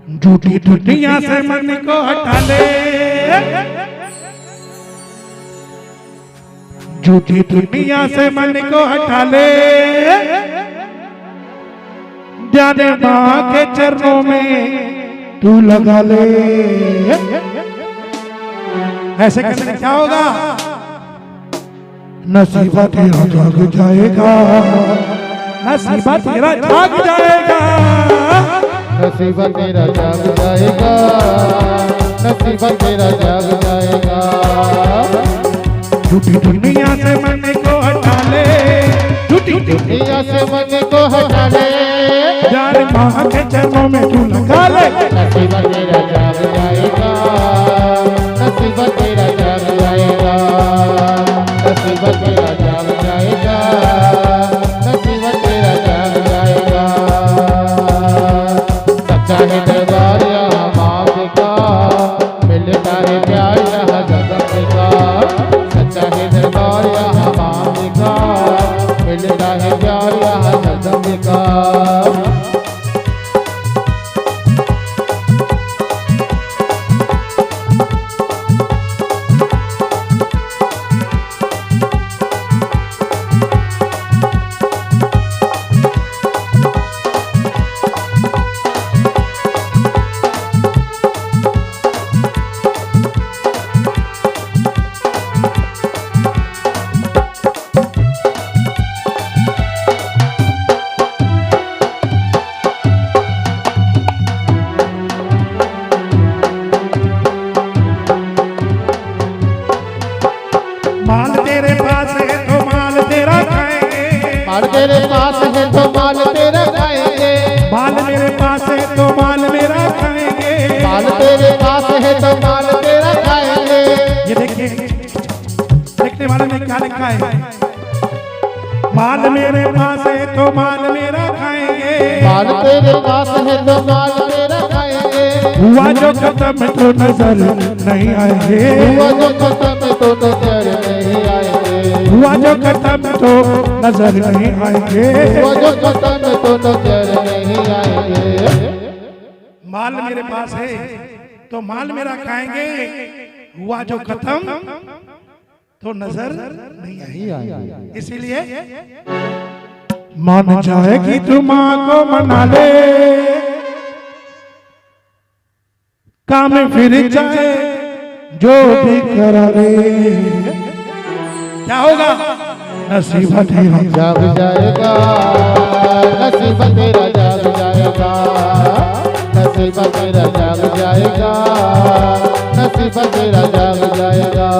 झूठी दुनिया से मन को हटा ले, झूठी दुनिया से मन को हटा ले, जाने माँ के चरणों में तू लगा ले। ऐसे करने क्या होगा? नसीबा तेरा जाग जाएगा, नसीबा तेरा जाग जाएगा, नसीबा तेरा जाग जाएगा, नसीबा तेरा जाग जाएगा। झूठी दुनिया से मन को हटा ले, झूठी दुनिया से मन को हटा ले, यार माँ के चरणों में तू लगा ले। नसीबा तेरा जाग जाएगा, नसीबा तेरा जाग जाएगा, नसीबा तेरा जाग जाएगा, नसीबा तेरा जाग जाएगा। सच्चा है दरबार यहाँ माँ का, मिलता है प्यार यहाँ जगत का। सच्चा है दरबार यहाँ माँ का, मिलता है प्यार यहाँ जगत का। माल तेरे पास है तो माल तेरा खाएंगे, माल तेरे पास है तो माल तेरा खाएंगे, माल मेरे पास है तो माल मेरा खाएंगे, माल तेरे पास है तो माल तेरा खाएंगे। ये देखिए देखने वाले ने क्या लिखा है? माल मेरे पास है तो माल मेरा खाएंगे, माल तेरे पास है तो माल तेरा खाएंगे। हुआ जो खत्म तो नजर नहीं आएंगे, हुआ जो खत्म तो नजर नहीं आएंगे, हुआ जो खत्म तो नजर नहीं आएंगे, हुआ जो खत्म तो नजर नहीं आएंगे। माल मेरे पास है तो माल मेरा खाएंगे, हुआ जो खत्म तो नजर नहीं आएंगे। इसीलिए मान जाएगी तू माँ को मना ले, काम फिर जाए जो भी करा ले। क्या होगा? नसीबा तेरा जाग जाएगा, नसीबा तेरा जाग जाएगा, नसीबा तेरा जाग जाएगा, नसीबा तेरा जाग जाएगा।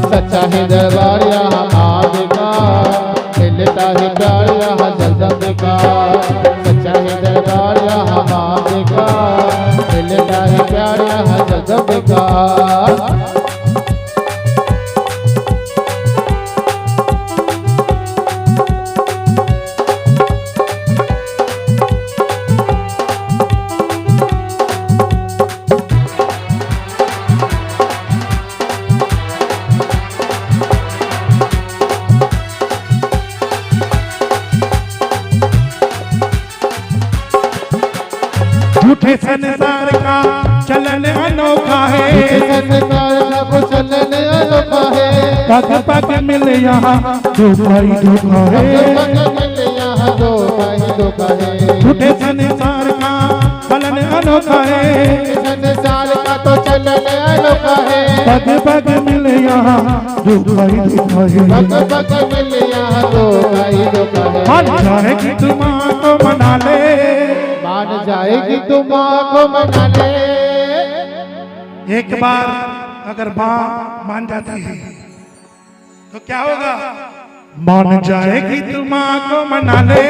सच्चा है दरबार यहाँ आवेगा, मिलता है प्यार यहाँ जगत का। सच्चा है दरबार यहाँ आवेगा, मिलता है प्यार यहाँ जगत का। झूठे संसार का चलन अनोखा है, संसार का कुछ चलन अनोखा है, पग पग मिल यहाँ धोखा ही धोखा है, पग पग मिल यहाँ धोखा ही धोखा है। झूठे संसार का चलन अनोखा है, संसार का तो चलन अनोखा है, पग पग मिल यहाँ धोखा ही धोखा है। पग पग मिल यहाँ धोखा ही धोखा है। मान जाएगी तू माँ को मना ले, मान जाएगी तू माँ को मना ले। एक बार अगर माँ मान जाती है तो क्या होगा? मान जाएगी तू माँ को मना ले,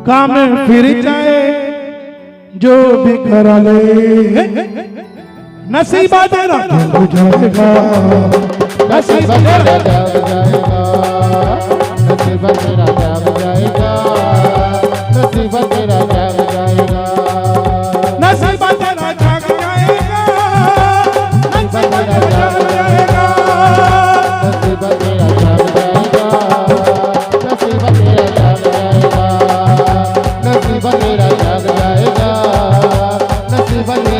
काम फिर जाए जो भी करा ले। नसीबा तेरा जाग जाएगा, नसीबा तेरा जाग जाएगा, नसीबा तेरा जाग जाएगा, नसीबा तेरा जाग जाएगा, नसीबा तेरा जाग जाएगा, नसीबा तेरा जाग जाएगा, नसीबा तेरा जाग जाएगा, नसीबा तेरा जाग जाएगा, नसीबा तेरा जाग जाएगा। नसीब तेरा